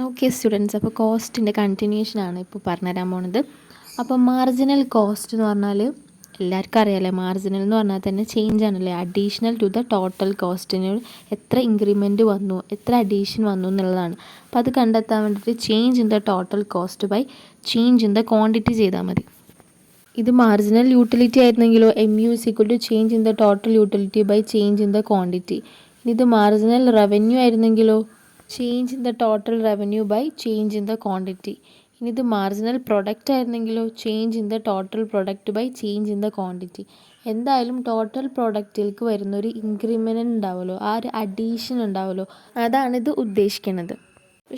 Okay students, അപ്പോൾ കോസ്റ്റിൻ്റെ കണ്ടിന്യൂഷനാണ് ഇപ്പോൾ പറഞ്ഞുതരാൻ പോണത്. അപ്പോൾ മാർജിനൽ കോസ്റ്റ് എന്ന് പറഞ്ഞാൽ എല്ലാവർക്കും അറിയാമല്ലേ, മാർജിനൽ എന്ന് പറഞ്ഞാൽ തന്നെ ചേഞ്ച് ആണല്ലേ, അഡീഷണൽ ടു ദ ടോട്ടൽ കോസ്റ്റിന് എത്ര ഇൻക്രിമെൻറ്റ് വന്നു, എത്ര അഡീഷൻ വന്നു എന്നുള്ളതാണ്. അപ്പോൾ അത് കണ്ടെത്താൻ വേണ്ടിയിട്ട് change in the total cost by change in the quantity ചെയ്താൽ മതി. ഇത് മാർജിനൽ യൂട്ടിലിറ്റി ആയിരുന്നെങ്കിലോ MU = change in the total utility by change in the quantity. ഇത് മാർജിനൽ റവന്യൂ ആയിരുന്നെങ്കിലോ change in the total revenue by change in the quantity. ഇനി ഇത് marginal product ആയിരുന്നെങ്കിലോ change in the total product by change in the quantity. എന്തായാലും total പ്രൊഡക്റ്റിലേക്ക് വരുന്നൊരു increment ഉണ്ടാവുമല്ലോ, ആ ഒരു അഡീഷൻ ഉണ്ടാവുമല്ലോ, അതാണിത് ഉദ്ദേശിക്കുന്നത്.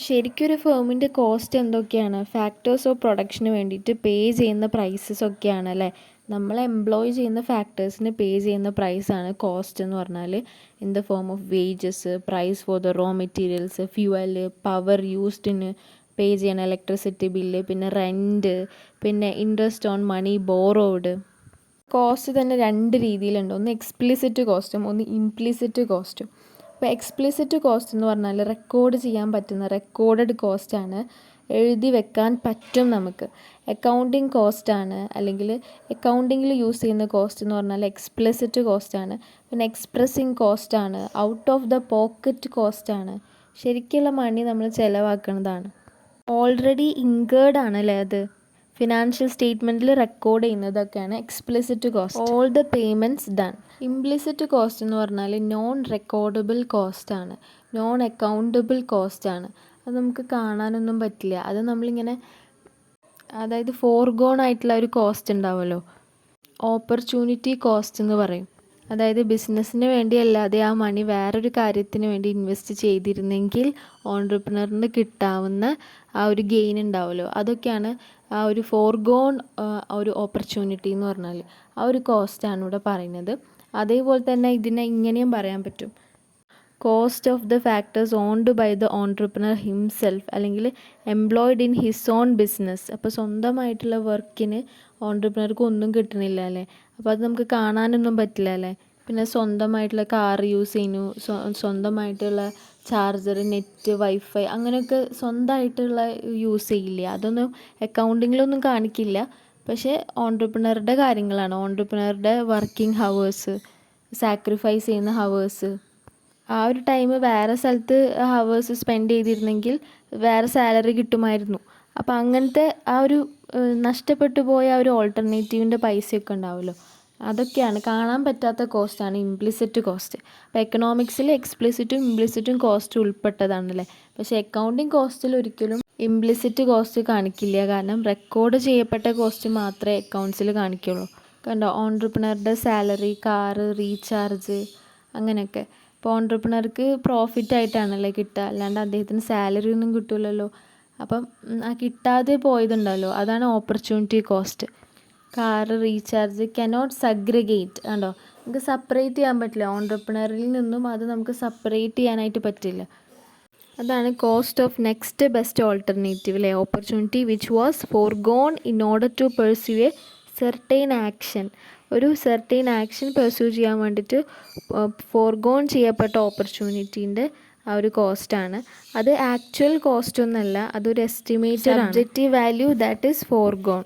ശരിക്കും ഒരു ഫേമിൻ്റെ കോസ്റ്റ് എന്തൊക്കെയാണ്? ഫാക്ടേഴ്സ് ഓഫ് പ്രൊഡക്ഷന് വേണ്ടിയിട്ട് പേ ചെയ്യുന്ന പ്രൈസസ് ഒക്കെയാണ് അല്ലേ. നമ്മൾ എംപ്ലോയ് ചെയ്യുന്ന ഫാക്ടേഴ്സിന് പേ ചെയ്യുന്ന പ്രൈസാണ് കോസ്റ്റ് എന്ന് പറഞ്ഞാൽ. In the form of wages, price for the raw materials, fuel, power യൂസ്ഡിന് പേ ചെയ്യണം, ഇലക്ട്രിസിറ്റി ബില്ല്, പിന്നെ റെൻറ്റ്, പിന്നെ interest on money borrowed. Cost തന്നെ രണ്ട് രീതിയിലുണ്ട്, ഒന്ന് എക്സ്പ്ലിസിറ്റ് കോസ്റ്റും ഒന്ന് ഇംപ്ലിസിറ്റ് കോസ്റ്റും. ഇപ്പോൾ എക്സ്പ്ലിസിറ്റ് കോസ്റ്റ് എന്ന് പറഞ്ഞാൽ റെക്കോർഡ് ചെയ്യാൻ പറ്റുന്ന റെക്കോർഡഡ് കോസ്റ്റാണ്, എഴുതി വെക്കാൻ പറ്റും നമുക്ക്. അക്കൗണ്ടിങ് കോസ്റ്റാണ്, അല്ലെങ്കിൽ അക്കൗണ്ടിങ്ങിൽ യൂസ് ചെയ്യുന്ന കോസ്റ്റ് എന്ന് പറഞ്ഞാൽ എക്സ്പ്ലിസിറ്റ് കോസ്റ്റാണ്. പിന്നെ എക്സ്പ്രസിങ് കോസ്റ്റാണ്, ഔട്ട് ഓഫ് ദ പോക്കറ്റ് കോസ്റ്റാണ്, ശരിക്കുള്ള മണി നമ്മൾ ചിലവാക്കുന്നതാണ്. ഓൾറെഡി ഇൻകേർഡ് ആണ് അല്ലേ അത്, ഫിനാൻഷ്യൽ സ്റ്റേറ്റ്മെൻറ്റിൽ റെക്കോർഡ് ചെയ്യുന്നതൊക്കെയാണ് explicit cost. All the payments done. Implicit cost എന്ന് പറഞ്ഞാൽ നോൺ റെക്കോർഡബിൾ കോസ്റ്റാണ്, നോൺ അക്കൗണ്ടബിൾ കോസ്റ്റാണ്. അത് നമുക്ക് കാണാനൊന്നും പറ്റില്ല. അത് നമ്മളിങ്ങനെ, അതായത് ഫോർഗോൺ ആയിട്ടുള്ള ഒരു കോസ്റ്റ് ഉണ്ടാവുമല്ലോ, ഓപ്പർച്യൂണിറ്റി കോസ്റ്റ് എന്ന് പറയും. അതായത് ബിസിനസ്സിന് വേണ്ടി അല്ലാതെ ആ മണി വേറൊരു കാര്യത്തിന് വേണ്ടി ഇൻവെസ്റ്റ് ചെയ്തിരുന്നെങ്കിൽ ഓൺട്രപ്രണറിന് കിട്ടാവുന്ന ആ ഒരു ഗെയിൻ ഉണ്ടാവുമല്ലോ, അതൊക്കെയാണ് ആ ഒരു ഫോർഗോൺ ഒരു ഓപ്പർച്യൂണിറ്റി എന്ന് പറഞ്ഞാൽ. ആ ഒരു കോസ്റ്റാണ് ഇവിടെ പറയുന്നത്. അതേപോലെ തന്നെ ഇതിനെ ഇങ്ങനെയും പറയാൻ പറ്റും, cost of the factors owned by the entrepreneur himself, അല്ലെങ്കിൽ employed in his own business. അപ്പോൾ സ്വന്തമായിട്ടുള്ള വർക്കിന് ഓൺട്രപ്രണർക്ക് ഒന്നും കിട്ടണില്ല അല്ലേ, അപ്പോൾ അത് നമുക്ക് കാണാനൊന്നും പറ്റില്ല അല്ലേ. പിന്നെ സ്വന്തമായിട്ടുള്ള കാർ യൂസ് ചെയ്യുന്നു, സ്വന്തമായിട്ടുള്ള ചാർജർ, നെറ്റ്, വൈഫൈ, അങ്ങനെയൊക്കെ സ്വന്തമായിട്ടുള്ള യൂസ് ചെയ്യില്ല, അതൊന്നും അക്കൗണ്ടിങ്ങിലൊന്നും കാണിക്കില്ല. പക്ഷേ ഓൺട്രപ്രണറുടെ കാര്യങ്ങളാണ്, ഓൺട്രപ്രണറുടെ വർക്കിംഗ് ഹവേഴ്സ്, സാക്രിഫൈസ് ചെയ്യുന്ന ഹവേഴ്സ്, ആ ഒരു ടൈം വേറെ സ്ഥലത്ത് ഹവേഴ്സ് സ്പെൻഡ് ചെയ്തിരുന്നെങ്കിൽ വേറെ സാലറി കിട്ടുമായിരുന്നു. അപ്പോൾ അങ്ങനത്തെ ആ ഒരു നഷ്ടപ്പെട്ടു പോയ ആ ഒരു ഓൾട്ടർനേറ്റീവിൻ്റെ പൈസയൊക്കെ ഉണ്ടാവുമല്ലോ, അതൊക്കെയാണ് കാണാൻ പറ്റാത്ത കോസ്റ്റാണ് ഇംപ്ലിസിറ്റ് കോസ്റ്റ്. അപ്പോൾ എക്കണോമിക്സിൽ എക്സ്പ്ലിസിറ്റും ഇംപ്ലിസിറ്റും കോസ്റ്റ് ഉൾപ്പെട്ടതാണല്ലേ. പക്ഷേ അക്കൗണ്ടിങ് കോസ്റ്റിൽ ഒരിക്കലും ഇംപ്ലിസിറ്റ് കോസ്റ്റ് കാണിക്കില്ല, കാരണം റെക്കോർഡ് ചെയ്യപ്പെട്ട കോസ്റ്റ് മാത്രമേ അക്കൗണ്ട്സിൽ കാണിക്കുള്ളൂ. കണ്ടോ, ഓൺട്രപ്രണറുടെ സാലറി, കാറ്, റീചാർജ്, അങ്ങനെയൊക്കെ. ഇപ്പോൾ ഓൺട്രപ്രണർക്ക് പ്രോഫിറ്റ് ആയിട്ടാണല്ലേ കിട്ടുക, അല്ലാണ്ട് അദ്ദേഹത്തിന് സാലറി ഒന്നും കിട്ടില്ലല്ലോ. അപ്പം ആ കിട്ടാതെ പോയതുണ്ടല്ലോ, അതാണ് opportunity cost. Car, recharge cannot segregate, കണ്ടോ, നമുക്ക് സെപ്പറേറ്റ് ചെയ്യാൻ പറ്റില്ല, ഓൺട്രപ്രണറിൽ നിന്നും അത് നമുക്ക് സെപ്പറേറ്റ് ചെയ്യാനായിട്ട് പറ്റില്ല. അതാണ് cost of next best alternative അല്ലേ, opportunity which was forgone in order to pursue a certain action. ഒരു സെർട്ടൈൻ ആക്ഷൻ പെർസ്യൂ ചെയ്യാൻ വേണ്ടിയിട്ട് ഫോർഗോൺ ചെയ്യപ്പെട്ട ഓപ്പർച്യൂണിറ്റീൻ്റെ ആ ഒരു കോസ്റ്റാണ്. അത് ആക്ച്വൽ കോസ്റ്റ് ഒന്നല്ല, അതൊരു estimated subjective value that is forgone.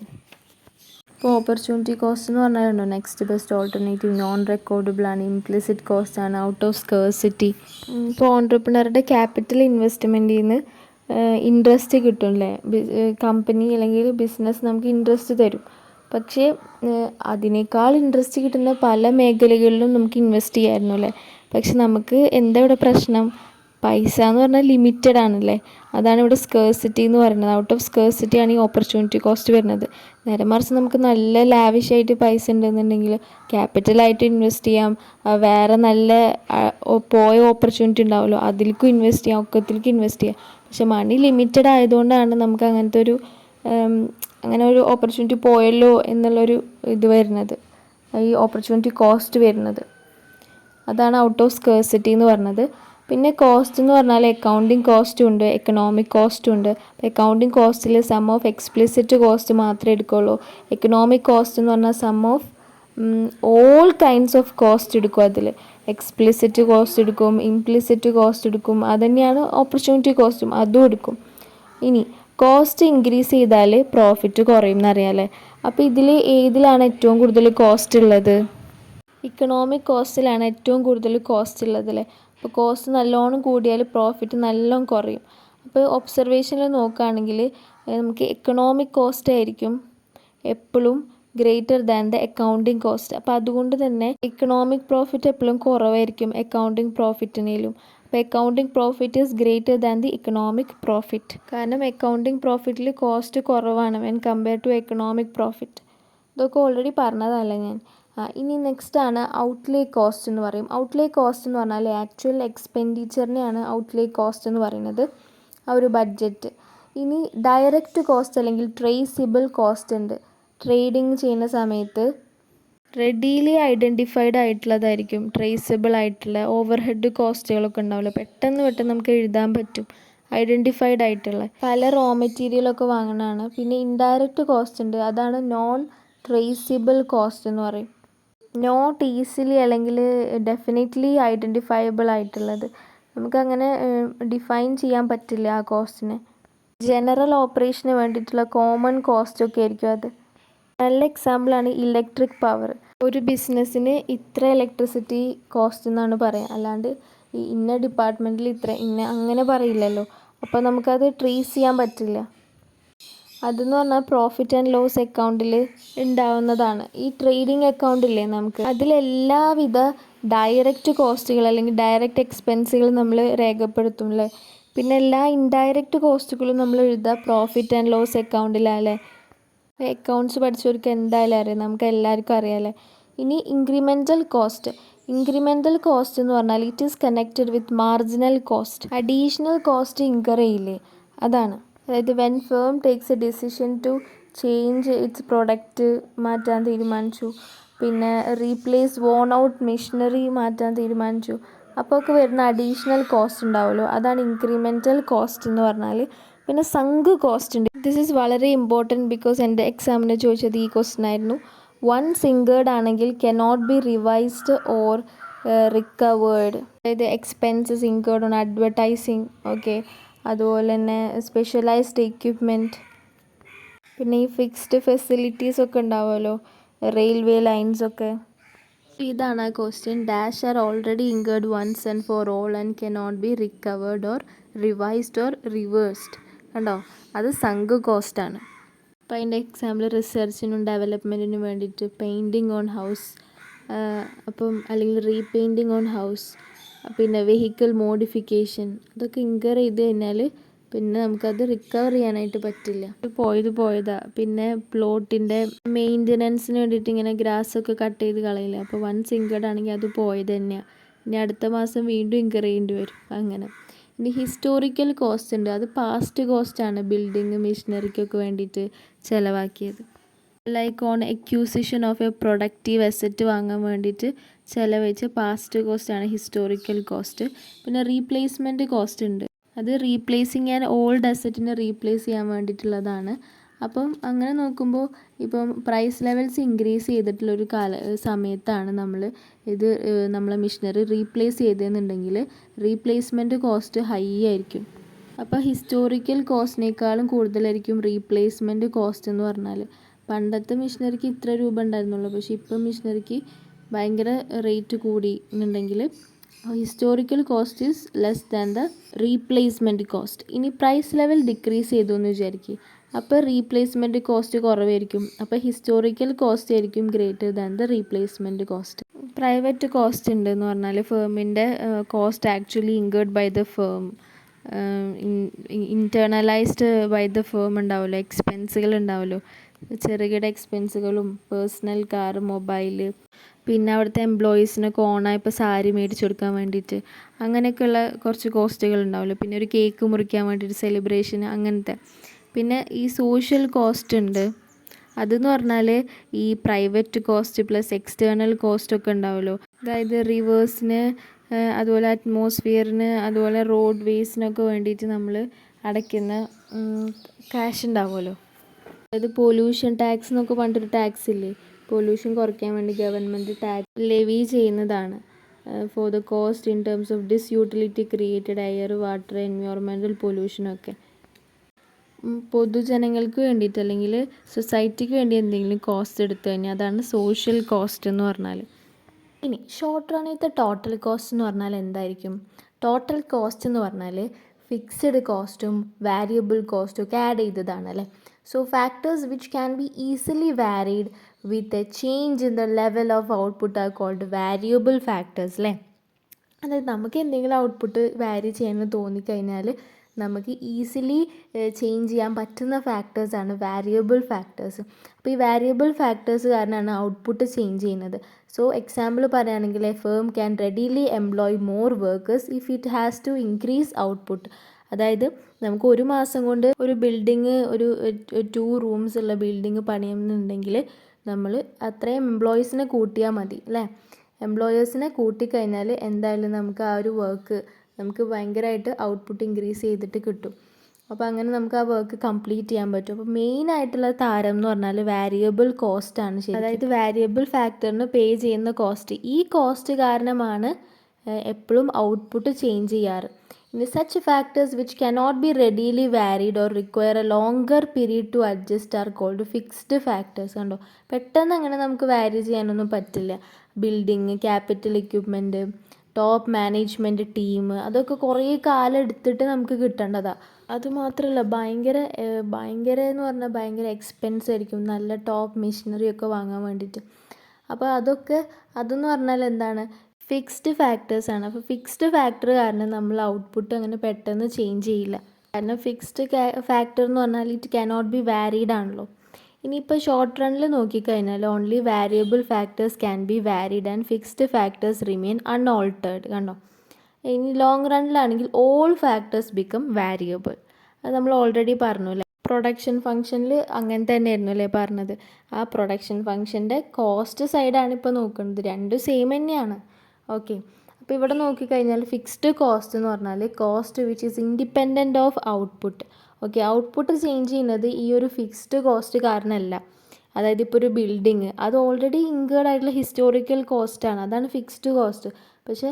ഇപ്പോൾ ഓപ്പർച്യൂണിറ്റി കോസ്റ്റ് എന്ന് പറഞ്ഞാലുണ്ടോ, next best alternative, non recordable ആണ്, ഇംപ്ലിസിറ്റ് കോസ്റ്റ് ആണ്, ഔട്ട് ഓഫ് സ്കേഴ്സിറ്റി. ഇപ്പോൾ ഓൺട്രപ്രണറുടെ ക്യാപിറ്റൽ ഇൻവെസ്റ്റ്മെൻറ്റിൽ നിന്ന് ഇൻട്രസ്റ്റ് കിട്ടും അല്ലേ, കമ്പനി അല്ലെങ്കിൽ ബിസിനസ് നമുക്ക് ഇൻട്രസ്റ്റ് തരും. പക്ഷേ അതിനേക്കാൾ ഇൻട്രസ്റ്റ് കിട്ടുന്ന പല മേഖലകളിലും നമുക്ക് ഇൻവെസ്റ്റ് ചെയ്യാമായിരുന്നു അല്ലേ. പക്ഷെ നമുക്ക് എന്താ ഇവിടെ പ്രശ്നം, പൈസ എന്ന് പറഞ്ഞാൽ ലിമിറ്റഡ് ആണല്ലേ, അതാണ് ഇവിടെ സ്കേഴ്സിറ്റി എന്ന് പറയുന്നത്. ഔട്ട് ഓഫ് സ്കേഴ്സിറ്റി ആണ് ഈ ഓപ്പർച്യൂണിറ്റി കോസ്റ്റ് വരുന്നത്. നേരെ മറിച്ച് നമുക്ക് നല്ല ലാവിഷായിട്ട് പൈസ ഉണ്ടെന്നുണ്ടെങ്കിൽ ക്യാപിറ്റലായിട്ട് ഇൻവെസ്റ്റ് ചെയ്യാം, വേറെ നല്ല പോയ ഓപ്പർച്യൂണിറ്റി ഉണ്ടാവുമല്ലോ അതിലേക്കും ഇൻവെസ്റ്റ് ചെയ്യാം, ഒക്കത്തിലേക്ക് ഇൻവെസ്റ്റ് ചെയ്യാം. പക്ഷെ മണി ലിമിറ്റഡ് ആയതുകൊണ്ടാണ് നമുക്ക് അങ്ങനത്തെ ഒരു അങ്ങനെ ഒരു ഓപ്പർച്യൂണിറ്റി പോയല്ലോ എന്നുള്ളൊരു ഇത് വരുന്നത്, ഈ ഓപ്പർച്യൂണിറ്റി കോസ്റ്റ് വരുന്നത്. അതാണ് ഔട്ട് ഓഫ് സ്കേഴ്സിറ്റി എന്ന് പറഞ്ഞത്. പിന്നെ കോസ്റ്റ് എന്ന് പറഞ്ഞാൽ അക്കൗണ്ടിങ് കോസ്റ്റും ഉണ്ട്, എക്കണോമിക് കോസ്റ്റും ഉണ്ട്. അക്കൗണ്ടിങ് കോസ്റ്റിൽ സം ഓഫ് എക്സ്പ്ലിസിറ്റ് കോസ്റ്റ് മാത്രമേ എടുക്കുള്ളൂ. എക്കണോമിക് കോസ്റ്റ് എന്ന് പറഞ്ഞാൽ sum of all kinds of cost എടുക്കും. അതിൽ എക്സ്പ്ലിസിറ്റ് കോസ്റ്റ് എടുക്കും, ഇംപ്ലിസിറ്റ് കോസ്റ്റ് എടുക്കും, അതുതന്നെയാണ് ഓപ്പർച്യൂണിറ്റി കോസ്റ്റും, അതും എടുക്കും. ഇനി കോസ്റ്റ് ഇൻക്രീസ് ചെയ്താൽ പ്രോഫിറ്റ് കുറയും എന്നറിയാമല്ലേ. അപ്പോൾ ഇതിൽ ഏതിലാണ് ഏറ്റവും കൂടുതൽ കോസ്റ്റ് ഉള്ളത്? ഇക്കണോമിക് കോസ്റ്റിലാണ് ഏറ്റവും കൂടുതൽ കോസ്റ്റ് ഉള്ളത് അല്ലേ. അപ്പോൾ കോസ്റ്റ് നല്ലോണം കൂടിയാൽ പ്രോഫിറ്റ് നല്ലോണം കുറയും. അപ്പോൾ ഒബ്സർവേഷനിൽ നോക്കുകയാണെങ്കിൽ നമുക്ക് എക്കണോമിക് കോസ്റ്റ് ആയിരിക്കും എപ്പോഴും greater than the accounting cost. അപ്പോൾ അതുകൊണ്ട് തന്നെ ഇക്കണോമിക് പ്രോഫിറ്റ് എപ്പോഴും കുറവായിരിക്കും അക്കൗണ്ടിങ് പ്രോഫിറ്റിനേലും. അപ്പോൾ accounting profit is greater than the economic profit. കാരണം അക്കൗണ്ടിങ് പ്രോഫിറ്റിൽ കോസ്റ്റ് കുറവാണ് when compare to economic profit. ഇതൊക്കെ ഓൾറെഡി പറഞ്ഞതല്ലേ ഞാൻ. ഇനി നെക്സ്റ്റ് ആണ് ഔട്ട്ലേ കോസ്റ്റ് എന്ന് പറയും. ഔട്ട്ലേ കോസ്റ്റ് എന്ന് പറഞ്ഞാൽ ആക്ച്വൽ എക്സ്പെൻഡിച്ചറിനെയാണ് ഔട്ട്ലേ കോസ്റ്റ് എന്ന് പറയുന്നത്, ആ ഒരു ബഡ്ജറ്റ്. ഇനി ഡയറക്റ്റ് കോസ്റ്റ് അല്ലെങ്കിൽ ട്രേസിബിൾ കോസ്റ്റ് ഉണ്ട്. ട്രേഡിങ് ചെയ്യുന്ന സമയത്ത് റെഡിലി ഐഡൻറ്റിഫൈഡ് ആയിട്ടുള്ളതായിരിക്കും ട്രേസബിൾ ആയിട്ടുള്ള ഓവർ ഹെഡ് കോസ്റ്റുകളൊക്കെ ഉണ്ടാവില്ല. പെട്ടെന്ന് നമുക്ക് എഴുതാൻ പറ്റും, ഐഡൻറ്റിഫൈഡ് ആയിട്ടുള്ള. പല റോ മെറ്റീരിയലൊക്കെ വാങ്ങണതാണ്. പിന്നെ ഇൻഡയറക്റ്റ് കോസ്റ്റ് ഉണ്ട്, അതാണ് നോൺ ട്രേസിബിൾ കോസ്റ്റ് എന്ന് പറയും. നോട്ട് ഈസിലി അല്ലെങ്കിൽ ഡെഫിനറ്റ്ലി ഐഡൻറ്റിഫയബിൾ ആയിട്ടുള്ളത്. നമുക്കങ്ങനെ ഡിഫൈൻ ചെയ്യാൻ പറ്റില്ല ആ കോസ്റ്റിനെ. ജനറൽ ഓപ്പറേഷന് വേണ്ടിയിട്ടുള്ള കോമൺ കോസ്റ്റൊക്കെ ആയിരിക്കും അത്. നല്ല എക്സാമ്പിളാണ് ഇലക്ട്രിക് പവർ. ഒരു ബിസിനസ്സിന് ഇത്ര ഇലക്ട്രിസിറ്റി കോസ്റ്റ് എന്നാണ് പറയുക, അല്ലാണ്ട് ഇന്ന ഡിപ്പാർട്ട്മെൻറ്റിൽ ഇത്ര അങ്ങനെ പറയില്ലല്ലോ. അപ്പോൾ നമുക്കത് ട്രേസ് ചെയ്യാൻ പറ്റില്ല. അതെന്ന് പറഞ്ഞാൽ പ്രോഫിറ്റ് ആൻഡ് ലോസ് അക്കൗണ്ടിൽ ഉണ്ടാവുന്നതാണ്. ഈ ട്രേഡിംഗ് അക്കൗണ്ടില്ലേ നമുക്ക്, അതിലെല്ലാവിധ ഡയറക്റ്റ് കോസ്റ്റുകൾ അല്ലെങ്കിൽ ഡയറക്റ്റ് എക്സ്പെൻസുകൾ നമ്മൾ രേഖപ്പെടുത്തും അല്ലേ. പിന്നെ എല്ലാ ഇൻഡയറക്റ്റ് കോസ്റ്റുകളും നമ്മൾ എഴുതുക പ്രോഫിറ്റ് ആൻഡ് ലോസ് അക്കൗണ്ടിലല്ലേ. അക്കൗണ്ട്സ് പഠിച്ചവർക്ക് എന്തായാലും അറിയാം, നമുക്ക് എല്ലാവർക്കും അറിയാമല്ലേ. ഇനി ഇൻക്രിമെൻ്റൽ കോസ്റ്റ്. ഇൻക്രിമെൻ്റൽ കോസ്റ്റ് എന്ന് പറഞ്ഞാൽ it is connected with marginal cost. Additional cost incur ചെയ്യില്ലേ, അതാണ്. അതായത് when firm takes a decision to change its product മാറ്റാൻ തീരുമാനിച്ചു, പിന്നെ റീപ്ലേസ് വോൺ ഔട്ട് മെഷീനറി മാറ്റാൻ തീരുമാനിച്ചു, അപ്പോൾ ഒക്കെ വരുന്ന അഡീഷണൽ കോസ്റ്റ് ഉണ്ടാവുമല്ലോ, അതാണ് ഇൻക്രിമെൻ്റൽ കോസ്റ്റ് എന്ന് പറഞ്ഞാൽ. പിന്നെ സങ്ക് കോസ്റ്റ് ഉണ്ട്. ദിസ് ഈസ് വളരെ ഇമ്പോർട്ടൻറ്റ് ബിക്കോസ് എൻ്റെ എക്സാമിന് ചോദിച്ചത് ഈ ക്വസ്റ്റ്യൻ ആയിരുന്നു. വൺസ് ഇൻകേർഡ് ആണെങ്കിൽ cannot be revised or recovered. അതായത് expenses incurred on advertising, okay, അതുപോലെ തന്നെ സ്പെഷ്യലൈസ്ഡ് എക്യുപ്മെൻറ്റ്, പിന്നെ ഈ ഫിക്സ്ഡ് ഫെസിലിറ്റീസ് ഒക്കെ ഉണ്ടാവുമല്ലോ, റെയിൽവേ ലൈൻസ് ഒക്കെ. ഇതാണ് ആ question. Dash are already incurred once and for all and cannot be recovered or revised or reversed. കണ്ടോ, അത് സങ്ക് കോസ്റ്റാണ്. അപ്പോൾ അതിൻ്റെ എക്സാമ്പിൾ റിസർച്ചിനും ഡെവലപ്മെൻറ്റിനും വേണ്ടിയിട്ട് പെയിൻറ്റിങ് ഓൺ ഹൗസ്, അപ്പം അല്ലെങ്കിൽ റീപെയിൻറ്റിങ് ഓൺ ഹൗസ്, പിന്നെ വെഹിക്കിൾ മോഡിഫിക്കേഷൻ, അതൊക്കെ ഇൻകർ ചെയ്ത് കഴിഞ്ഞാൽ പിന്നെ നമുക്കത് റിക്കവർ ചെയ്യാനായിട്ട് പറ്റില്ല. പോയതാ. പിന്നെ പ്ലോട്ടിൻ്റെ മെയിൻ്റനൻസിന് വേണ്ടിയിട്ട് ഇങ്ങനെ ഗ്രാസൊക്കെ കട്ട് ചെയ്ത് കളയില്ല, അപ്പോൾ വൺസ് ഇൻകേർഡ് ആണെങ്കിൽ അത് പോയത് തന്നെയാണ്. ഇനി അടുത്ത മാസം വീണ്ടും ഇൻകർ ചെയ്യേണ്ടി വരും, അങ്ങനെ. ഇനി ഹിസ്റ്റോറിക്കൽ കോസ്റ്റ് ഉണ്ട്, അത് പാസ്റ്റ് കോസ്റ്റാണ് ബിൽഡിങ് മെഷീനറിക്കൊക്കെ വേണ്ടിയിട്ട് ചിലവാക്കിയത്. Like on acquisition of a productive asset വാങ്ങാൻ വേണ്ടിയിട്ട് ചിലവഴിച്ച പാസ്റ്റ് കോസ്റ്റാണ് ഹിസ്റ്റോറിക്കൽ കോസ്റ്റ്. പിന്നെ റീപ്ലേസ്മെൻറ്റ് കോസ്റ്റ് ഉണ്ട്, അത് റീപ്ലേസിങ് ആൻ ഓൾഡ് അസറ്റിനെ റീപ്ലേസ് ചെയ്യാൻ വേണ്ടിയിട്ടുള്ളതാണ്. അപ്പം അങ്ങനെ നോക്കുമ്പോൾ ഇപ്പം പ്രൈസ് ലെവൽസ് ഇൻക്രീസ് ചെയ്തിട്ടുള്ളൊരു സമയത്താണ് നമ്മളെ മെഷീനറി റീപ്ലേസ് ചെയ്തതെന്നുണ്ടെങ്കിൽ റീപ്ലേസ്മെൻറ്റ് കോസ്റ്റ് ഹൈ ആയിരിക്കും. അപ്പോൾ ഹിസ്റ്റോറിക്കൽ കോസ്റ്റിനേക്കാളും കൂടുതലായിരിക്കും റീപ്ലേസ്മെൻറ്റ് കോസ്റ്റ് എന്ന് പറഞ്ഞാൽ. പണ്ടത്തെ മെഷീനറിക്ക് ഇത്ര രൂപ ഉണ്ടായിരുന്നുള്ളൂ, പക്ഷേ ഇപ്പം മെഷീനറിക്ക് ഭയങ്കര റേറ്റ് കൂടി എന്നുണ്ടെങ്കിൽ historical cost is less than the replacement cost. ഇനി പ്രൈസ് ലെവൽ ഡിക്രീസ് ചെയ്തു എന്ന് വിചാരിക്കുക, അപ്പോൾ റീപ്ലേസ്മെൻറ്റ് കോസ്റ്റ് കുറവായിരിക്കും, അപ്പോൾ ഹിസ്റ്റോറിക്കൽ കോസ്റ്റ് ആയിരിക്കും greater than the replacement cost. Private cost ഉണ്ട് എന്ന് പറഞ്ഞാൽ ഫേമിൻ്റെ cost actually incurred by the firm, internalised by the firm ഉണ്ടാവുമല്ലോ, എക്സ്പെൻസുകൾ ഉണ്ടാവുമല്ലോ, ചെറുകിട എക്സ്പെൻസുകളും പേഴ്സണൽ കാർ, മൊബൈല്, പിന്നെ അവിടുത്തെ എംപ്ലോയീസിനൊക്കെ ഓണായപ്പോൾ സാരി മേടിച്ചു കൊടുക്കാൻ വേണ്ടിയിട്ട് അങ്ങനെയൊക്കെയുള്ള കുറച്ച് കോസ്റ്റുകൾ ഉണ്ടാവുമല്ലോ. പിന്നെ ഒരു കേക്ക് മുറിക്കാൻ വേണ്ടിയിട്ട് സെലിബ്രേഷൻ, അങ്ങനത്തെ. പിന്നെ ഈ സോഷ്യൽ കോസ്റ്റ് ഉണ്ട്, അതെന്ന് പറഞ്ഞാൽ ഈ private cost plus external cost ഒക്കെ ഉണ്ടാവുമല്ലോ. അതായത് റിവേഴ്സിന്, അതുപോലെ അറ്റ്മോസ്ഫിയറിന്, അതുപോലെ റോഡ് വേസിനൊക്കെ വേണ്ടിയിട്ട് നമ്മൾ അടയ്ക്കുന്ന ക്യാഷ് ഉണ്ടാവുമല്ലോ. അതായത് പൊല്യൂഷൻ ടാക്സ് എന്നൊക്കെ പറഞ്ഞിട്ടൊരു ടാക്സ് ഇല്ലേ, പൊല്യൂഷൻ കുറയ്ക്കാൻ വേണ്ടി ഗവൺമെൻറ് ടാക്സ് ലെവി ചെയ്യുന്നതാണ്. For the cost in terms of disutility created air, water, environmental പൊല്യൂഷനൊക്കെ. പൊതുജനങ്ങൾക്ക് വേണ്ടിയിട്ട് അല്ലെങ്കിൽ സൊസൈറ്റിക്ക് വേണ്ടി എന്തെങ്കിലും കോസ്റ്റ് എടുത്തു കഴിഞ്ഞാൽ അതാണ് സോഷ്യൽ കോസ്റ്റ് എന്ന് പറഞ്ഞാൽ. ഇനി ഷോർട്ട് റണ്ണിലത്തെ ടോട്ടൽ കോസ്റ്റ് എന്ന് പറഞ്ഞാൽ എന്തായിരിക്കും? ടോട്ടൽ കോസ്റ്റ് എന്ന് പറഞ്ഞാൽ ഫിക്സഡ് കോസ്റ്റും വാരിയബിൾ കോസ്റ്റും ഒക്കെ ആഡ് ചെയ്തതാണ് അല്ലേ. So factors which can be easily varied with a change in the level of output are called variable factors അല്ലേ. അതായത് നമുക്ക് എന്തെങ്കിലും ഔട്ട്പുട്ട് വാരി ചെയ്യണമെന്ന് തോന്നിക്കഴിഞ്ഞാൽ നമുക്ക് ഈസിലി ചേഞ്ച് ചെയ്യാൻ പറ്റുന്ന ഫാക്ടേഴ്സാണ് വാരിയബിൾ ഫാക്ടേഴ്സ്. അപ്പോൾ ഈ വാരിയബിൾ ഫാക്ടേഴ്സ് കാരണമാണ് ഔട്ട്പുട്ട് ചേഞ്ച് ചെയ്യുന്നത്. സോ എക്സാമ്പിൾ പറയുകയാണെങ്കിൽ a firm can readily employ more workers if it has to increase output. അതായത് നമുക്ക് ഒരു മാസം കൊണ്ട് ഒരു ബിൽഡിങ് ഒരു 2 റൂംസ് ഉള്ള ബിൽഡിങ് പണിയുന്നുണ്ടെങ്കിൽ നമ്മൾ അത്രയും എംപ്ലോയീസിനെ കൂട്ടിയാൽ മതി അല്ലേ. എംപ്ലോയേഴ്സിനെ കൂട്ടിക്കഴിഞ്ഞാൽ എന്തായാലും നമുക്ക് ആ ഒരു വർക്ക് നമുക്ക് ഭയങ്കരമായിട്ട് ഔട്ട്പുട്ട് ഇൻക്രീസ് ചെയ്തിട്ട് കിട്ടും. അപ്പോൾ അങ്ങനെ നമുക്ക് ആ വർക്ക് കംപ്ലീറ്റ് ചെയ്യാൻ പറ്റും. അപ്പോൾ മെയിനായിട്ടുള്ള താരം എന്ന് പറഞ്ഞാൽ വാരിയബിൾ കോസ്റ്റാണ് ശരി. അതായത് വാരിയബിൾ ഫാക്ടറിന് പേ ചെയ്യുന്ന കോസ്റ്റ്. ഈ കോസ്റ്റ് കാരണമാണ് എപ്പോഴും ഔട്ട്പുട്ട് ചേഞ്ച് ചെയ്യാറ്. ഇനി such factors which cannot be readily varied or require a longer period to adjust are called fixed factors. കണ്ടോ, പെട്ടെന്ന് അങ്ങനെ നമുക്ക് വാരി ചെയ്യാനൊന്നും പറ്റില്ല. Building, capital equipment, top management team, അതൊക്കെ കുറേ കാലം എടുത്തിട്ട് നമുക്ക് കിട്ടേണ്ടതാണ്. അതുമാത്രമല്ല ഭയങ്കര എന്ന് പറഞ്ഞാൽ ഭയങ്കര എക്സ്പെൻസ് ആയിരിക്കും നല്ല ടോപ്പ് മെഷീനറി ഒക്കെ വാങ്ങാൻ വേണ്ടിയിട്ട്. അപ്പോൾ അതെന്ന് പറഞ്ഞാൽ എന്താണ്, ഫിക്സ്ഡ് ഫാക്ടേഴ്സാണ്. അപ്പോൾ ഫിക്സ്ഡ് ഫാക്ടർ കാരണം നമ്മൾ ഔട്ട്പുട്ട് അങ്ങനെ പെട്ടെന്ന് ചേഞ്ച് ചെയ്യില്ല. കാരണം ഫിക്സ്ഡ് ഫാക്ടർ എന്ന് പറഞ്ഞാൽ ഇറ്റ് cannot be varied ആണല്ലോ. ഇനിയിപ്പോൾ ഷോർട്ട് റണ്ണിൽ നോക്കിക്കഴിഞ്ഞാൽ only variable factors can be varied and fixed factors remain unaltered. കണ്ടോ. ഇനി ലോങ് റണ്ണിലാണെങ്കിൽ ഓൾ ഫാക്ടേഴ്സ് ബിക്കം വാരിയബിൾ. അത് നമ്മൾ ഓൾറെഡി പറഞ്ഞു അല്ലേ. പ്രൊഡക്ഷൻ ഫംഗ്ഷനിൽ അങ്ങനെ തന്നെയായിരുന്നു അല്ലേ പറഞ്ഞത്. ആ പ്രൊഡക്ഷൻ ഫംഗ്ഷൻ്റെ കോസ്റ്റ് സൈഡാണ് ഇപ്പോൾ നോക്കുന്നത്. രണ്ടും സെയിം തന്നെയാണ്. ഓക്കെ. അപ്പോൾ ഇവിടെ നോക്കിക്കഴിഞ്ഞാൽ ഫിക്സ്ഡ് കോസ്റ്റ് എന്ന് പറഞ്ഞാൽ cost which is independent of output. Okay, output change ചെയ്യുന്നത് ഈ ഒരു ഫിക്സ്ഡ് കോസ്റ്റ് കാരണമല്ല. അതായത് ഇപ്പോൾ ഒരു ബിൽഡിങ് അത് ഓൾറെഡി ഇൻകേർഡ് ആയിട്ടുള്ള ഹിസ്റ്റോറിക്കൽ കോസ്റ്റാണ്, അതാണ് ഫിക്സ്ഡ് കോസ്റ്റ്. പക്ഷേ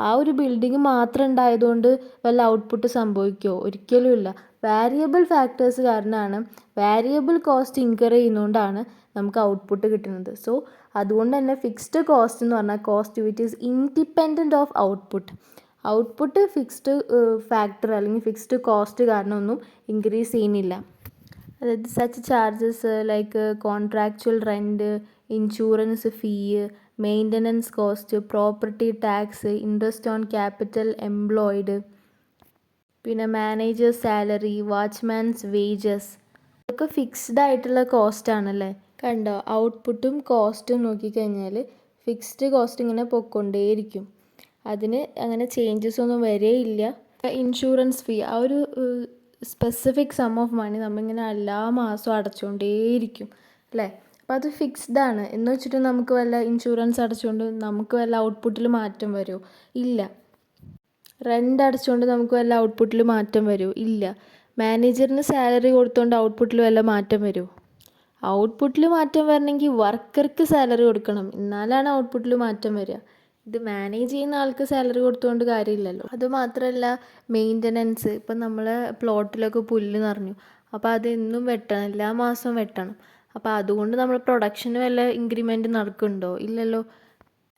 ആ ഒരു ബിൽഡിങ് മാത്രം ഉണ്ടായതുകൊണ്ട് വല്ല ഔട്ട്പുട്ട് സംഭവിക്കുമോ? ഒരിക്കലും ഇല്ല. വാരിയബിൾ ഫാക്ടേഴ്സ് കാരണമാണ്, വാരിയബിൾ കോസ്റ്റ് ഇൻകർ ചെയ്യുന്നതുകൊണ്ടാണ് നമുക്ക് ഔട്ട്പുട്ട് കിട്ടുന്നത്. സോ അതുകൊണ്ട് തന്നെ ഫിക്സ്ഡ് കോസ്റ്റ് എന്ന് പറഞ്ഞാൽ cost which is independent of output. Output fixed factor അല്ലെങ്കിൽ ഫിക്സ്ഡ് കോസ്റ്റ് കാരണമൊന്നും ഇൻക്രീസ് ചെയ്യുന്നില്ല. അതായത് such charges like contractual rent, insurance fee, maintenance cost, property tax, interest on capital employed, പിന്നെ managers salary, വാച്ച്മാൻസ് wages, ഇതൊക്കെ fixed ആയിട്ടുള്ള cost ആണല്ലേ. കണ്ടോ, ഔട്ട്പുട്ടും കോസ്റ്റും നോക്കിക്കഴിഞ്ഞാൽ ഫിക്സ്ഡ് കോസ്റ്റ് ഇങ്ങനെ പൊയ്ക്കൊണ്ടേയിരിക്കും, അതിന് അങ്ങനെ ചേഞ്ചസ് ഒന്നും വരേയില്ല. ഇൻഷുറൻസ് ഫീ, ആ ഒരു സ്പെസിഫിക് സം ഓഫ് മണി നമ്മളിങ്ങനെ എല്ലാ മാസവും അടച്ചുകൊണ്ടേയിരിക്കും അല്ലേ. അപ്പോൾ അത് ഫിക്സ്ഡ് ആണ് എന്ന് വെച്ചിട്ട് നമുക്ക് വല്ല ഇൻഷുറൻസ് അടച്ചുകൊണ്ട് നമുക്ക് വല്ല ഔട്ട്പുട്ടിൽ മാറ്റം വരുമോ? ഇല്ല. റെൻ്റ് അടച്ചുകൊണ്ട് നമുക്ക് വല്ല ഔട്ട്പുട്ടിൽ മാറ്റം വരുമോ? ഇല്ല. മാനേജറിന് സാലറി കൊടുത്തുകൊണ്ട് ഔട്ട്പുട്ടിൽ വല്ല മാറ്റം വരുമോ? ഔട്ട്പുട്ടിൽ മാറ്റം വരണമെങ്കിൽ വർക്കർക്ക് സാലറി കൊടുക്കണം, എന്നാലാണ് ഔട്ട്പുട്ടിൽ മാറ്റം വരിക. ഇത് മാനേജ് ചെയ്യുന്ന ആൾക്ക് സാലറി കൊടുത്തുകൊണ്ട് കാര്യമില്ലല്ലോ. അതുമാത്രമല്ല മെയിൻ്റനൻസ്, ഇപ്പം നമ്മൾ പ്ലോട്ടിലൊക്കെ പുല്ല് നിറഞ്ഞു, അപ്പോൾ അതെന്നും വെട്ടണം, എല്ലാ മാസവും വെട്ടണം. അപ്പോൾ അതുകൊണ്ട് നമ്മൾ പ്രൊഡക്ഷന് വല്ല ഇൻക്രിമെൻറ്റ് നടക്കുന്നുണ്ടോ? ഇല്ലല്ലോ.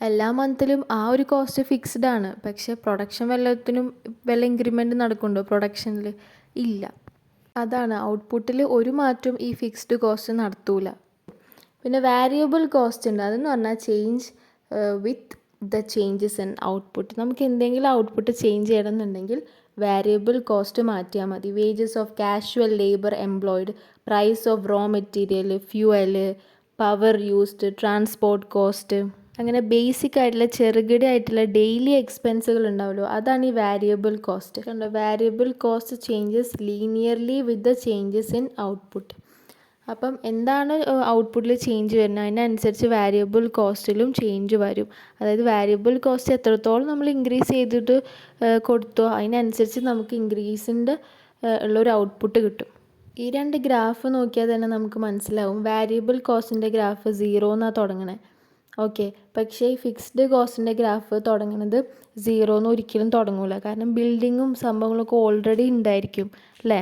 എല്ലാ മന്തിലും ആ ഒരു കോസ്റ്റ് ഫിക്സ്ഡ് ആണ്, പക്ഷേ പ്രൊഡക്ഷൻ വല്ലത്തിനും വല്ല ഇൻക്രിമെൻറ്റ് നടക്കുന്നുണ്ടോ പ്രൊഡക്ഷനിൽ? ഇല്ല. അതാണ് ഔട്ട്പുട്ടിൽ ഒരു മാറ്റവും ഈ ഫിക്സ്ഡ് കോസ്റ്റ് നടത്തൂല. പിന്നെ വാരിയബിൾ കോസ്റ്റ് ഉണ്ട്, അതെന്ന് പറഞ്ഞാൽ change with the changes in output. നമുക്ക് എന്തെങ്കിലും ഔട്ട്പുട്ട് ചേഞ്ച് ചെയ്യണമെന്നുണ്ടെങ്കിൽ വാരിയബിൾ കോസ്റ്റ് മാറ്റിയാൽ മതി. Wages of casual labour employed, price of raw material, fuel, power used, transport cost, അങ്ങനെ ബേസിക് ആയിട്ടുള്ള ചെറുകിട ആയിട്ടുള്ള ഡെയിലി എക്സ്പെൻസുകൾ ഉണ്ടാവുമല്ലോ, അതാണ് ഈ വാരിയബിൾ കോസ്റ്റ്. കണ്ടോ, variable cost changes linearly with the changes in output. അപ്പം എന്താണ് ഔട്ട്പുട്ടിൽ ചേഞ്ച് വരുന്നത് അതിനനുസരിച്ച് വാരിയബിൾ കോസ്റ്റിലും ചേഞ്ച് വരും. അതായത് വാരിയബിൾ കോസ്റ്റ് എത്രത്തോളം നമ്മൾ ഇൻക്രീസ് ചെയ്തിട്ട് കൊടുത്തോ അതിനനുസരിച്ച് നമുക്ക് ഇൻക്രീസിൻ്റെ ഉള്ളൊരു ഔട്ട്പുട്ട് കിട്ടും. ഈ രണ്ട് ഗ്രാഫ് നോക്കിയാൽ തന്നെ നമുക്ക് മനസ്സിലാവും. വാരിയബിൾ കോസ്റ്റിൻ്റെ ഗ്രാഫ് 0 എന്നാണ് തുടങ്ങണേ. ഓക്കെ, പക്ഷേ ഈ ഫിക്സ്ഡ് കോസ്റ്റിൻ്റെ ഗ്രാഫ് തുടങ്ങുന്നത് 0 എന്ന് ഒരിക്കലും തുടങ്ങില്ല. കാരണം ബിൽഡിങ്ങും സംഭവങ്ങളൊക്കെ ഓൾറെഡി ഉണ്ടായിരിക്കും അല്ലേ.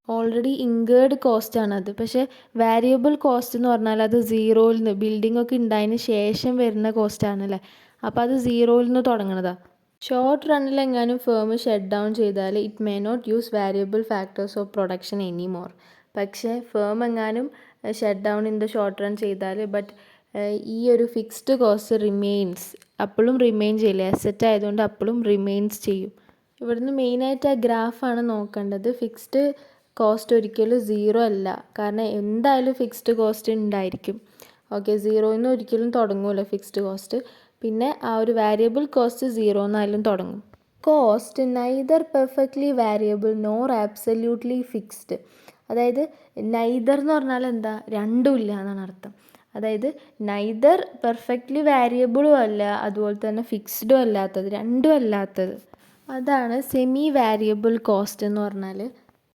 ഓൾറെഡി ഇൻകേർഡ് കോസ്റ്റ് ആണത്. പക്ഷേ വാരിയബിൾ കോസ്റ്റ് എന്ന് പറഞ്ഞാൽ അത് സീറോയിൽ നിന്ന് ബിൽഡിംഗ് ഒക്കെ ഉണ്ടായതിന് ശേഷം വരുന്ന കോസ്റ്റ് ആണല്ലേ. അപ്പോൾ അത് സീറോയിൽ നിന്ന് തുടങ്ങണതാണ്. ഷോർട്ട് റണ്ണിൽ എങ്ങാനും ഫേം ഷട്ട് ഡൗൺ ചെയ്താൽ it may not use variable factors of production any more. പക്ഷേ ഫേം എങ്ങാനും shut down in the short run ചെയ്താൽ ഈ ഒരു ഫിക്സ്ഡ് കോസ്റ്റ് റിമെയിൻസ്, അപ്പോഴും റിമെയിൻ ചെയ്യില്ല. അസറ്റ് ആയതുകൊണ്ട് അപ്പോഴും റിമെയിൻസ് ചെയ്യും. ഇവിടുന്ന് മെയിനായിട്ട് ആ ഗ്രാഫാണ് നോക്കേണ്ടത്. ഫിക്സ്ഡ് കോസ്റ്റ് ഒരിക്കലും സീറോ അല്ല, കാരണം എന്തായാലും ഫിക്സ്ഡ് കോസ്റ്റ് ഉണ്ടായിരിക്കും. ഓക്കെ, സീറോയിൽ നിന്ന് ഒരിക്കലും തുടങ്ങുമല്ലോ ഫിക്സ്ഡ് കോസ്റ്റ്. പിന്നെ ആ ഒരു വാരിയബിൾ കോസ്റ്റ് സീറോ എന്നായാലും തുടങ്ങും. Cost neither perfectly variable nor absolutely fixed. അതായത് നൈദർ എന്ന് പറഞ്ഞാൽ എന്താ, രണ്ടും ഇല്ല എന്നാണ് അർത്ഥം. അതായത് നൈദർ പെർഫെക്റ്റ്ലി വാരിയബിളും അല്ല, അതുപോലെ തന്നെ ഫിക്സ്ഡും അല്ലാത്തത്, രണ്ടും അല്ലാത്തത്. അതാണ് സെമി വാരിയബിൾ കോസ്റ്റ് എന്ന് പറഞ്ഞാൽ.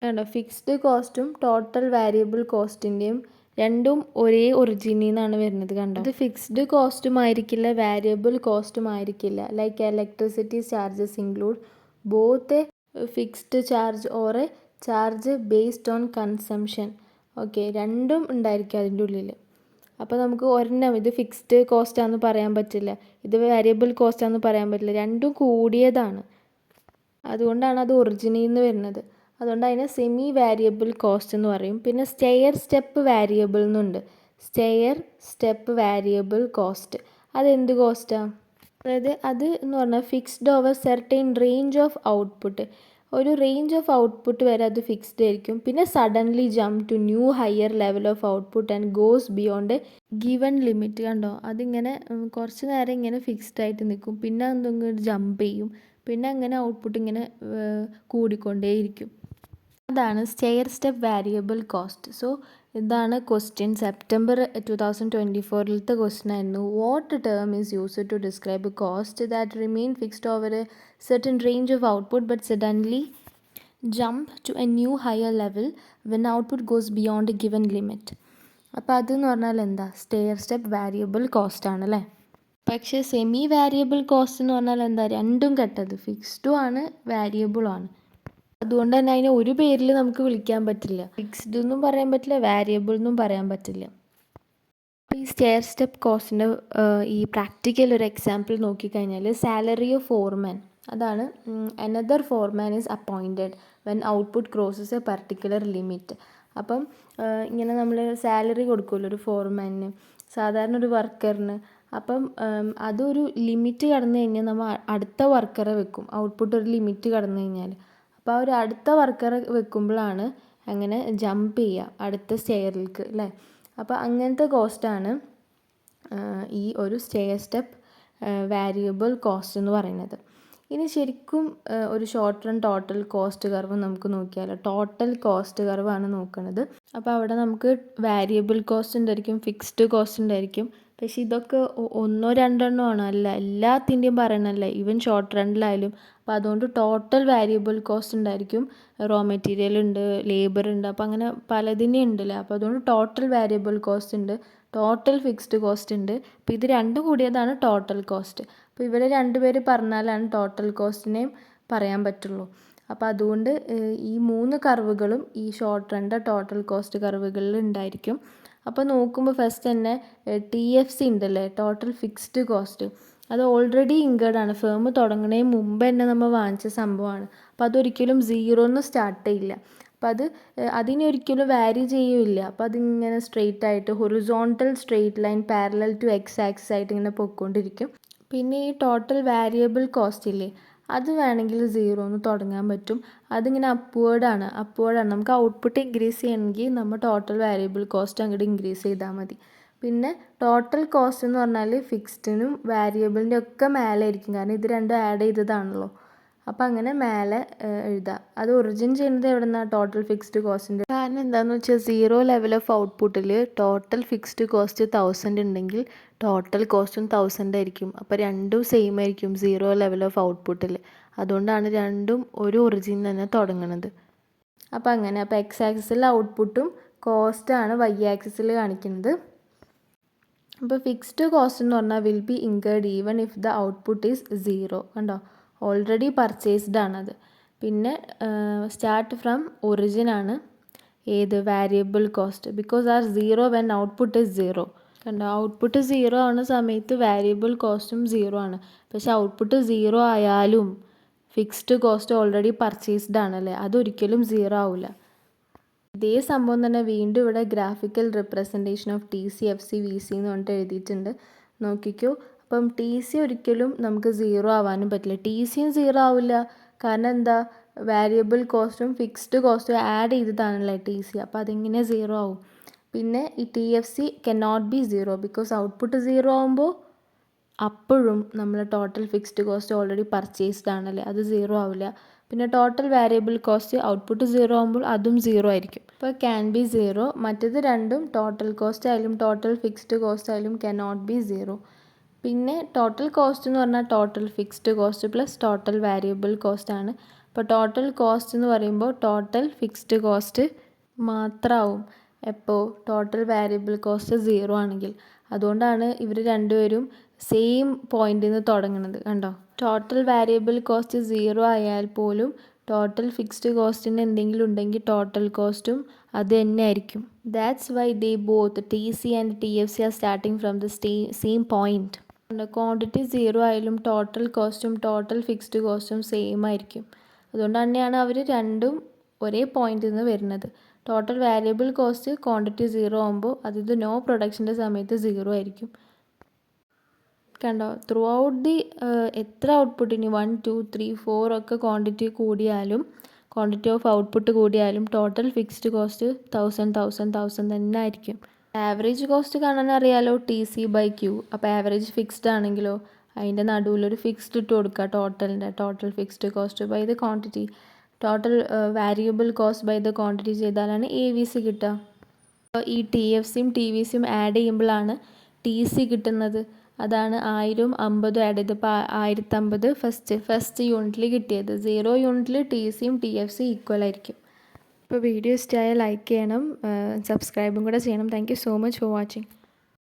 കണ്ടോ, ഫിക്സ്ഡ് കോസ്റ്റും ടോട്ടൽ വാരിയബിൾ കോസ്റ്റിൻ്റെയും രണ്ടും ഒരേ ഒറിജിനിൽ നിന്നാണ് വരുന്നത്. കണ്ടോ, ഇത് ഫിക്സ്ഡ് കോസ്റ്റും ആയിരിക്കില്ല, വാരിയബിൾ കോസ്റ്റും ആയിരിക്കില്ല. Like electricity charges include both A fixed charge or A charge based on consumption. Okay, രണ്ടും ഉണ്ടായിരിക്കും അതിൻ്റെ ഉള്ളിൽ. അപ്പോൾ നമുക്ക് ഒരെണ്ണം ഇത് ഫിക്സ്ഡ് കോസ്റ്റാണെന്ന് പറയാൻ പറ്റില്ല, ഇത് വാരിയബിൾ കോസ്റ്റാണെന്ന് പറയാൻ പറ്റില്ല, രണ്ടും കൂടിയതാണ്. അതുകൊണ്ടാണ് അത് ഒറിജിനിൽ നിന്ന് വരുന്നത്. അതുകൊണ്ട് അതിനെ സെമി വാരിയബിൾ കോസ്റ്റ് എന്ന് പറയും. പിന്നെ സ്റ്റെയർ സ്റ്റെപ്പ് വാരിയബിൾ എന്നുണ്ട്. സ്റ്റെയർ സ്റ്റെപ്പ് വാരിയബിൾ കോസ്റ്റ് അതെന്ത് കോസ്റ്റാണ്? അതായത് അത് എന്ന് പറഞ്ഞാൽ fixed over certain range of output. ഒരു റേഞ്ച് ഓഫ് ഔട്ട്പുട്ട് വരെ അത് ഫിക്സ്ഡ് ആയിരിക്കും. പിന്നെ suddenly jump to new higher level of output and goes beyond given limit. കണ്ടോ, അതിങ്ങനെ കുറച്ച് നേരം ഇങ്ങനെ ഫിക്സ്ഡ് ആയിട്ട് നിൽക്കും, പിന്നെ എന്തെങ്കിലും ജമ്പ് ചെയ്യും, പിന്നെ അങ്ങനെ ഔട്ട്പുട്ട് ഇങ്ങനെ കൂടിക്കൊണ്ടേയിരിക്കും. അതാണ് stair step variable cost. So ഇതാണ് ക്വസ്റ്റ്യൻ. സെപ്റ്റംബർ 2024 ക്വസ്റ്റ്യൻ ആയിരുന്നു. What term is used to describe cost that remain fixed over a certain range of output but suddenly jump to a new higher level when output goes beyond a given limit. അപ്പോൾ അതെന്ന് പറഞ്ഞാൽ എന്താ, stair step variable cost ആണല്ലേ. പക്ഷേ semi variable cost എന്ന് പറഞ്ഞാൽ എന്താ, രണ്ടും കെട്ടത്, ഫിക്സ്ഡും ആണ് വാരിയബിളും ആണ്. അതുകൊണ്ട് തന്നെ അതിനെ ഒരു പേരിൽ നമുക്ക് വിളിക്കാൻ പറ്റില്ല. ഫിക്സ്ഡ് എന്നും പറയാൻ പറ്റില്ല, വാരിയബിൾ എന്നും പറയാൻ പറ്റില്ല. ഈ സ്റ്റെയർ സ്റ്റെപ്പ് കോസ്റ്റിൻ്റെ ഈ പ്രാക്ടിക്കൽ ഒരു എക്സാമ്പിൾ നോക്കിക്കഴിഞ്ഞാൽ സാലറി ഓഫ് ഫോർമാൻ. അതാണ് another Forman is appointed when output crosses A particular limit. അപ്പം ഇങ്ങനെ നമ്മൾ സാലറി കൊടുക്കുമല്ലോ ഒരു ഫോർമാനിന്, സാധാരണ ഒരു വർക്കറിന്. അപ്പം അതൊരു ലിമിറ്റ് കടന്നു കഴിഞ്ഞാൽ നമ്മൾ അടുത്ത വർക്കറെ വെക്കും. ഔട്ട്പുട്ട് ഒരു ലിമിറ്റ് കടന്നു കഴിഞ്ഞാൽ അപ്പോൾ ആ ഒരു അടുത്ത വർക്കറെ വെക്കുമ്പോഴാണ് അങ്ങനെ ജമ്പ് ചെയ്യുക അടുത്ത സ്റ്റെയറിലേക്ക് അല്ലേ. അപ്പോൾ അങ്ങനത്തെ കോസ്റ്റാണ് ഈ ഒരു സ്റ്റെയർ സ്റ്റെപ്പ് വാരിയബിൾ കോസ്റ്റ് എന്ന് പറയുന്നത്. ഇനി ശരിക്കും ഒരു short run total cost curve നമുക്ക് നോക്കിയാലോ. ടോട്ടൽ കോസ്റ്റ് കർവാണ് നോക്കുന്നത്. അപ്പോൾ അവിടെ നമുക്ക് വാരിയബിൾ കോസ്റ്റ് ഉണ്ടായിരിക്കും, ഫിക്സ്ഡ് കോസ്റ്റ് ഉണ്ടായിരിക്കും. പക്ഷേ ഇതൊക്കെ ഒന്നോ രണ്ടെണ്ണോ ആണ്, അല്ല എല്ലാത്തിൻ്റെയും പറയണല്ലേ, ഈവൻ ഷോർട്ട് റണ്ണിലായാലും. അപ്പോൾ അതുകൊണ്ട് ടോട്ടൽ വാരിയബിൾ കോസ്റ്റ് ഉണ്ടായിരിക്കും. റോ മെറ്റീരിയൽ ഉണ്ട്, ലേബർ ഉണ്ട്, അപ്പോൾ അങ്ങനെ പലതിനും ഉണ്ടല്ലേ. അപ്പോൾ അതുകൊണ്ട് ടോട്ടൽ വാരിയബിൾ കോസ്റ്റ് ഉണ്ട്, ടോട്ടൽ ഫിക്സ്ഡ് കോസ്റ്റ് ഉണ്ട്. അപ്പോൾ ഇത് രണ്ടും കൂടിയതാണ് ടോട്ടൽ കോസ്റ്റ്. അപ്പോൾ ഇവരെ രണ്ടുപേര് പറഞ്ഞാലാണ് ടോട്ടൽ കോസ്റ്റിനെയും പറയാൻ പറ്റുള്ളൂ. അപ്പോൾ അതുകൊണ്ട് ഈ മൂന്ന് കർവുകളും ഈ ഷോർട്ട് റണ്ണിൻ്റെ ടോട്ടൽ കോസ്റ്റ് കർവുകളിൽ ഉണ്ടായിരിക്കും. അപ്പോൾ നോക്കുമ്പോൾ ഫസ്റ്റ് തന്നെ TFC ഉണ്ടല്ലേ, ടോട്ടൽ ഫിക്സ്ഡ് കോസ്റ്റ്. അത് ഓൾറെഡി ഇൻകേർഡ് ആണ്, ഫേം തുടങ്ങുന്നതിന് മുമ്പ് തന്നെ നമ്മൾ വാങ്ങിച്ച സംഭവമാണ്. അപ്പോൾ അതൊരിക്കലും സീറോന്ന് സ്റ്റാർട്ട് ചെയ്യില്ല. അപ്പോൾ അതിനൊരിക്കലും വാരി ചെയ്യില്ല. അപ്പോൾ അതിങ്ങനെ സ്ട്രെയിറ്റ് ആയിട്ട് horizontal straight line parallel to X axis ആയിട്ട് ഇങ്ങനെ പൊയ്ക്കൊണ്ടിരിക്കും. പിന്നെ ഈ ടോട്ടൽ വാരിയബിൾ കോസ്റ്റ് ഇല്ലേ, അത് വേണമെങ്കിൽ സീറോന്ന് തുടങ്ങാൻ പറ്റും. അതിങ്ങനെ അപ്വേർഡാണ്. നമുക്ക് ഔട്ട്പുട്ട് ഇൻക്രീസ് ചെയ്യണമെങ്കിൽ നമ്മൾ ടോട്ടൽ വാരിയബിൾ കോസ്റ്റ് അങ്ങോട്ട് ഇൻക്രീസ് ചെയ്താൽ മതി. പിന്നെ ടോട്ടൽ കോസ്റ്റ് എന്ന് പറഞ്ഞാൽ ഫിക്സ്ഡിനും വാരിയബിളിൻ്റെ ഒക്കെ മേലെ ആയിരിക്കും, കാരണം ഇത് രണ്ടും ആഡ് ചെയ്തതാണല്ലോ. അപ്പോൾ അങ്ങനെ മേലെ എഴുതുക. അത് ഒറിജിൻ ചെയ്യുന്നത് എവിടെ നിന്നാണ്, ടോട്ടൽ ഫിക്സ്ഡ് കോസ്റ്റിൻ്റെ. കാരണം എന്താണെന്ന് വെച്ചാൽ സീറോ ലെവൽ ഓഫ് ഔട്ട്പുട്ടിൽ ടോട്ടൽ ഫിക്സ്ഡ് കോസ്റ്റ് 1000 ഉണ്ടെങ്കിൽ ടോട്ടൽ കോസ്റ്റും 1000 ആയിരിക്കും. അപ്പോൾ രണ്ടും സെയിം ആയിരിക്കും സീറോ ലെവൽ ഓഫ് ഔട്ട്പുട്ടിൽ. അതുകൊണ്ടാണ് രണ്ടും ഒരു ഒറിജിൻ തന്നെ തുടങ്ങുന്നത്. അപ്പോൾ അങ്ങനെ, അപ്പോൾ എക്സ് ആക്സിസിൽ ഔട്ട്പുട്ടും കോസ്റ്റാണ് വൈ ആക്സിസിൽ കാണിക്കുന്നത്. അപ്പോൾ ഫിക്സ്ഡ് കോസ്റ്റ് എന്ന് പറഞ്ഞാൽ will be incurred even if the output is zero. കണ്ടോ, ഓൾറെഡി പർച്ചേസ്ഡ് ആണത്. പിന്നെ സ്റ്റാർട്ട് ഫ്രം ഒറിജിൻ ആണ്. ഏത് variable cost, because are zero when output is zero. കണ്ടോ, ഔട്ട്പുട്ട് സീറോ ആവുന്ന സമയത്ത് വാരിയബിൾ കോസ്റ്റും സീറോ ആണ്. പക്ഷെ ഔട്ട്പുട്ട് സീറോ ആയാലും ഫിക്സ്ഡ് കോസ്റ്റ് ഓൾറെഡി പർച്ചേസ്ഡ് ആണല്ലേ, അതൊരിക്കലും സീറോ ആവില്ല. ഇതേ സംഭവം തന്നെ വീണ്ടും ഇവിടെ graphical representation of T C F C V C എന്ന് പറഞ്ഞിട്ട് എഴുതിയിട്ടുണ്ട്, നോക്കിക്കോ. അപ്പം ടി സി ഒരിക്കലും നമുക്ക് സീറോ ആവാനും പറ്റില്ല. ടി സിയും സീറോ ആവില്ല, കാരണം എന്താ, വാരിയബിൾ കോസ്റ്റും ഫിക്സ്ഡ് കോസ്റ്റും ആഡ് ചെയ്തതാണല്ലേ ടി സി, അപ്പോൾ അതെങ്ങനെ സീറോ ആവും. പിന്നെ ഈ T F C cannot be zero because output zero ആകുമ്പോൾ അപ്പോഴും നമ്മൾ total fixed cost already purchased ആണല്ലേ, അത് സീറോ ആവില്ല. പിന്നെ total variable cost output zero ആകുമ്പോൾ അതും സീറോ ആയിരിക്കും. ഇപ്പോൾ ക്യാൻ ബി സീറോ, മറ്റേത് രണ്ടും ടോട്ടൽ കോസ്റ്റ് ആയാലും ടോട്ടൽ ഫിക്സ്ഡ് കോസ്റ്റ് ആയാലും ക്യാൻ നോട്ട് ബി സീറോ. പിന്നെ ടോട്ടൽ കോസ്റ്റ് എന്ന് പറഞ്ഞാൽ total fixed cost plus total variable cost ആണ്. അപ്പോൾ ടോട്ടൽ കോസ്റ്റ് എന്ന് പറയുമ്പോൾ ടോട്ടൽ ഫിക്സ്ഡ് കോസ്റ്റ് മാത്രമാവും എപ്പോൾ ടോട്ടൽ വാരിയബിൾ കോസ്റ്റ് സീറോ ആണെങ്കിൽ. അതുകൊണ്ടാണ് ഇവർ രണ്ടുപേരും സെയിം പോയിന്റിൽ നിന്ന് തുടങ്ങുന്നത്. കണ്ടോ, ടോട്ടൽ വാരിയബിൾ കോസ്റ്റ് സീറോ ആയാൽ പോലും ടോട്ടൽ ഫിക്സ്ഡ് കോസ്റ്റിന് എന്തെങ്കിലും ഉണ്ടെങ്കിൽ ടോട്ടൽ കോസ്റ്റും അത് തന്നെ ആയിരിക്കും. That's why they both T C and T F C R starting from the same point. Quantity zero ആയാലും ടോട്ടൽ കോസ്റ്റും ടോട്ടൽ ഫിക്സ്ഡ് കോസ്റ്റും സെയിം ആയിരിക്കും. അതുകൊണ്ട് തന്നെയാണ് അവർ രണ്ടും ഒരേ പോയിന്റിൽ നിന്ന് വരുന്നത്. Total variable cost quantity zero ആകുമ്പോൾ അതായത് നോ പ്രൊഡക്ഷൻ്റെ സമയത്ത് സീറോ ആയിരിക്കും. കണ്ടോ, ത്രൂ ഔട്ട് ദി എത്ര ഔട്ട്പുട്ടിന് 1 2 3 4 ഒക്കെ ക്വാണ്ടിറ്റി കൂടിയാലും ക്വാണ്ടിറ്റി ഓഫ് ഔട്ട്പുട്ട് കൂടിയാലും ടോട്ടൽ ഫിക്സ്ഡ് കോസ്റ്റ് 1000 തന്നെ ആയിരിക്കും. ആവറേജ് കോസ്റ്റ് കാണാൻ അറിയാലോ, ടി സി ബൈ ക്യൂ. അപ്പോൾ ആവറേജ് ഫിക്സ്ഡ് ആണെങ്കിലോ അതിൻ്റെ നടുവിലൊരു ഫിക്സ്ഡ് ഇട്ട് കൊടുക്കുക, total fixed cost by the quantity, total variable cost by the quantity ചെയ്താലാണ് എ വി സി കിട്ടുക. അപ്പോൾ ഈ ടി എഫ് സിയും ടി വി സിയും ആഡ് ചെയ്യുമ്പോഴാണ് ടി സി കിട്ടുന്നത്. അതാണ് 1000 50 ആഡ് ചെയ്തപ്പോൾ 1050 ഫസ്റ്റ് യൂണിറ്റിൽ കിട്ടിയത്. 0 യൂണിറ്റിൽ ടി സിയും ടി എഫ് സി ഈക്വൽ ആയിരിക്കും. ഇപ്പോൾ വീഡിയോ ഇഷ്ടമായാൽ ലൈക്ക് ചെയ്യണം, സബ്സ്ക്രൈബും കൂടെ ചെയ്യണം. Thank you so much for watching.